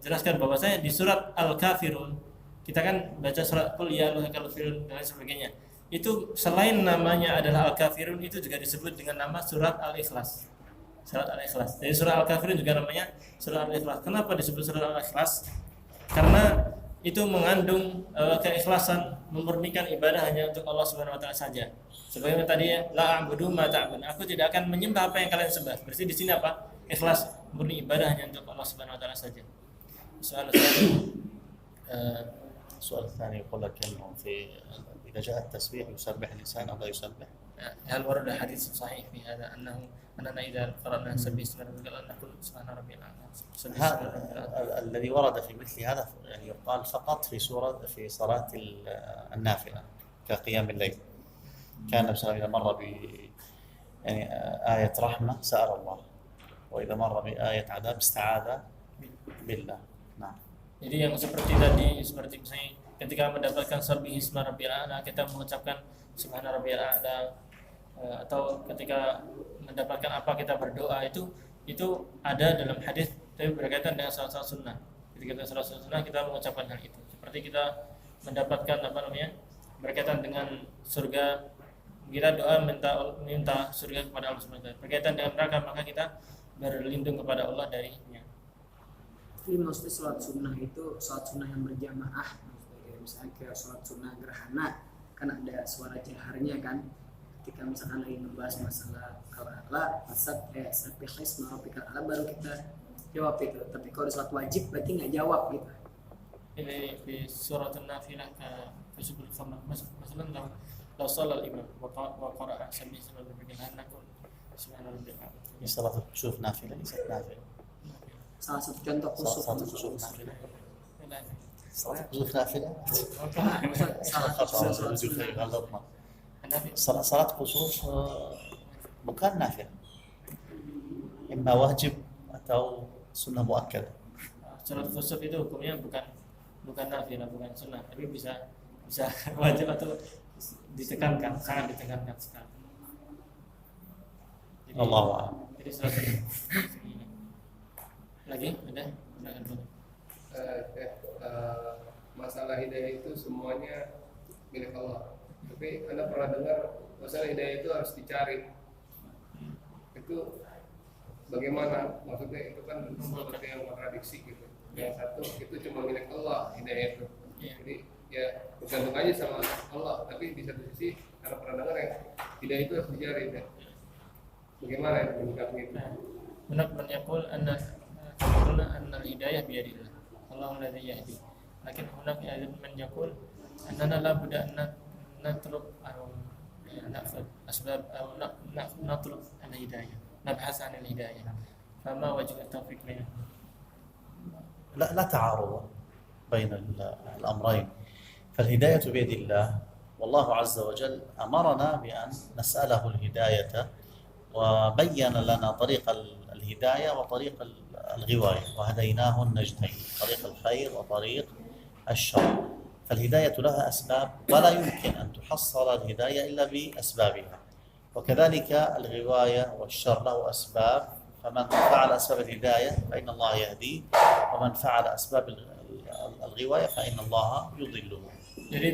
jelaskan bahwasanya di surat Al-Kafirun, kita kan baca surat Qul ya ayyuhal kafirun dan lain sebagainya. Itu selain namanya adalah Al-Kafirun, itu juga disebut dengan nama surat Al-Ikhlas. Surat Al-Ikhlas. Jadi surah Al-Kafirun juga namanya surah Al-Ikhlas. Kenapa disebut surah Al-Ikhlas? Karena itu mengandung keikhlasan, memurnikan ibadah hanya untuk Allah Subhanahu wa taala saja. Sebagaimana tadi ya, la a'budu ma ta'budun. Aku tidak akan menyembah apa yang kalian sembah. Berarti di sini apa? Ikhlas, murni ibadah hanya untuk Allah Subhanahu wa taala saja. السؤال الثاني يقول لك انه اذا جاء التسبيح يسبح الانسان او لا يسبح؟ هل ورد حديث صحيح في هذا اننا اذا قرانا سبح اسم ربك الاعلى نقول سبحان ربي الاعلى؟ الذي ورد في مثل هذا يعني يقال فقط في صلاة النافلة كقيام الليل. كان النبي صلى الله عليه وسلم إذا مر يعني آية رحمة سأل الله، وإذا مر بآية عذاب استعاذ بالله. نعم. Jadi yang seperti tadi, seperti misalnya ketika mendapatkan sabih isma rabbil a'la, kita mengucapkan subhana rabbil a'la, atau ketika mendapatkan apa kita berdoa, itu ada dalam hadis tapi berkaitan dengan salat sunnah. Ketika kita salat sunnah kita mengucapkan hal itu. Seperti kita mendapatkan berkaitan dengan surga, kita doa minta surga kepada Allah Subhanahu wa taala. Berkaitan dengan neraka, maka kita berlindung kepada Allah darinya. Jadi maksudnya sholat sunnah itu sholat sunnah yang berjamaah, misalnya kayak sholat sunnah gerhana kan ada suara jaharnya kan, ketika misalkan lagi membahas masalah al-a'la sabih isma rabbikal a'la baru kita jawab itu. Tapi kalau di sholat wajib berarti nggak jawab gitu. Ini di surat an-nafilah ke subul khamar masalan law shalla al-imam wa qara'a sabih isma rabbikal a'la naqul subhana rabbil a'la. Salat al-khusuf nafilah, salat nafilah. Salah satu contoh khusuf. Salat al-khusuf nafilah. Salat al-khusuf nafilah. Salat khusuf bukan nafilah. Imma wajib atau sunnah muakkad. Salat khusuf itu hukumnya bukan nafilah, bukan sunnah, tapi bisa wajib atau ditekankan, sangat ditekankan sekali. Allahu a'lam. Jadi salat Lagi ada? Silakan dulu. Masalah hidayah itu semuanya milik Allah. Tapi Anda pernah dengar masalah hidayah itu harus dicari. Itu bagaimana? Maksudnya itu kan sesuatu yang kontradiksi gitu. Yang satu itu cuma milik Allah hidayah itu. Jadi ya bergantung aja sama Allah. Tapi di satu sisi Anda pernah dengar ya hidayah itu harus dicari. Ya. Bagaimana itu menyikapi itu? Benar menyakul anna al-hidayah biyadillah. Allahu alladhi yahdi. Lakin hunak man yaqul annana la budda an natruk atau na'khudh asbab atau natruk al-hidayah. Nabhas 'an al-hidayah. Fama wajh at-tawfiq minhu? لا تعارض بين الأمرين. فالهداية بيد الله، والله عز وجل أمرنا بأن نسأله الهداية وبين لنا طريق الهداية وطريق الغواية، وهديناه النجدين، طريق الخير وطريق الشر. فالهداية لها أسباب ولا يمكن أن تحصل الهداية إلا بأسبابها، وكذلك الغواية والشر له أسباب، فمن فعل أسباب الهداية فإن الله يهديه، ومن فعل أسباب الغواية فإن الله يضله. Jadi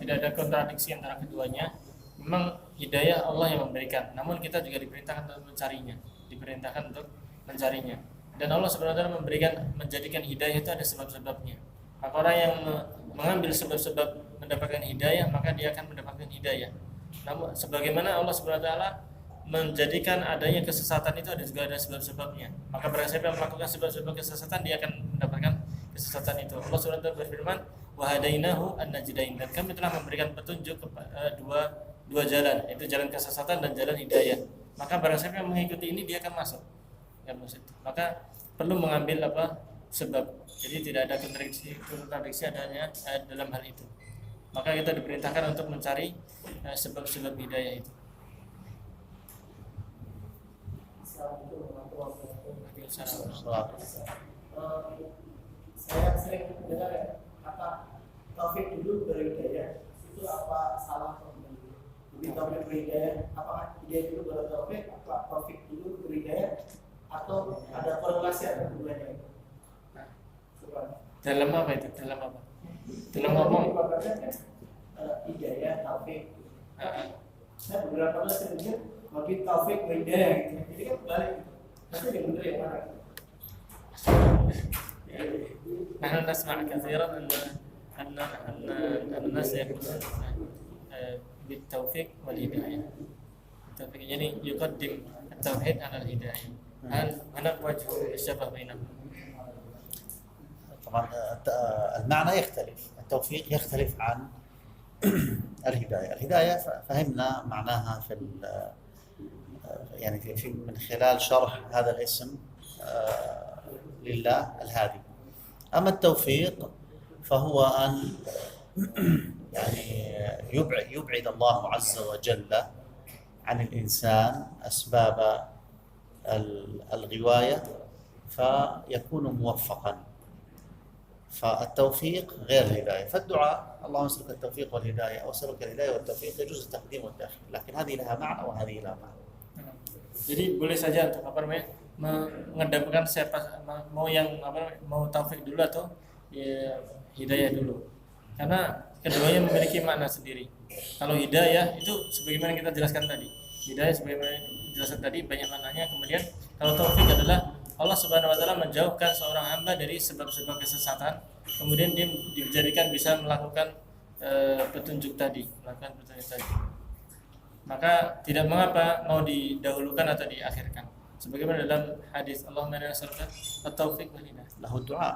tidak ada kontradiksi antara keduanya. Memang hidayah Allah yang memberikan, namun kita juga diperintahkan untuk mencarinya. Dan Allah sebenarnya menjadikan hidayah itu ada sebab-sebabnya. Maka orang yang mengambil sebab-sebab mendapatkan hidayah, maka dia akan mendapatkan hidayah. Namun sebagaimana Allah Subhanahu wa taala menjadikan adanya kesesatan itu juga ada sebab-sebabnya. Maka barang siapa yang melakukan sebab-sebab kesesatan, dia akan mendapatkan kesesatan itu. Allah Subhanahu wa taala berfirman, "Wa hadainahu an-najdain." Dan kami telah memberikan petunjuk kepada dua jalan, yaitu jalan kesesatan dan jalan hidayah. Maka barang siapa yang mengikuti ini, dia akan masuk. Maka perlu mengambil sebab. Jadi tidak ada kontradiksi adanya dalam hal itu. Maka kita diperintahkan untuk mencari sebab-sebab hidayah itu. Saya sering mendengar kata taufik dulu baru hidayah. Itu apa salah atau benar? Lebih taufik baru hidayah, apakah hidayah dulu baru taufik, apa taufik dulu baru hidayah, atau ada korelasi antara keduanya? Dalam apa itu? Dalam apa? Dalam ngomong. Hidayah, taufik. Saya beberapa kali saya dengar bagi taufik hidayah gitu. Jadi kan balik. Maksudnya yang benar yang mana? نحن نسمع كثيرا أن الناس يقولون بالتوفيق والهداية. التوفيق يعني يقدم التوحيد على الهداية. هل هناك وجه الشبه بينهم؟ طبعا المعنى يختلف، التوفيق يختلف عن الهداية. الهداية فهمنا معناها يعني في من خلال شرح هذا الاسم لله الهادي. أما التوفيق فهو أن يعني يبعد الله عز وجل عن الإنسان أسباب الغواية فيكون موفقا. فالتوفيق غير الهداية. فالدعاء اللهم اسألك التوفيق والهداية أو اسألك الهداية والتوفيق يجوز التقديم والتأخير، لكن هذه لها معنى وهذه لها معنى. Jadi boleh saja untuk mengedepankan siapa mau taufik dulu atau hidayah dulu, karena keduanya memiliki makna sendiri. Kalau hidayah itu sebagaimana kita jelaskan tadi, hidayah sebagaimana dijelaskan tadi banyak maknanya. Kemudian kalau taufik adalah Allah Subhanahu wa taala menjauhkan seorang hamba dari sebab-sebab kesesatan, kemudian dia dijadikan bisa melakukan petunjuk tadi. Maka tidak mengapa mau didahulukan atau diakhirkan. Sebagaimana dalam hadis Allahumma inna nas'aluka at-taufiq wal hidayah. له الدعاء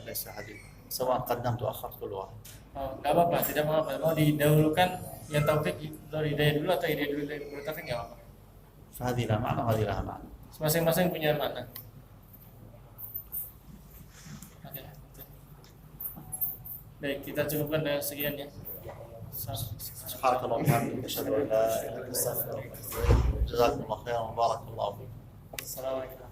ليس حديث سواء قدمت وأخرت كل واحد. Enggak apa-apa, tidak mengapa. Mau didahulukan yang taufik dari hidayah dulu atau hidayah dulu dari taufik enggak apa-apa. فهذه لها معنى وهذه لها معنى. Masing-masing punya makna. Oke. Baik, kita cukupkan dengan sekian ya. سبحانك اللهم وبحمدك أشهد أن لا إله إلا أنت أستغفرك. جزاكم الله خيرا وبارك الله فيكم. Assalamualaikum.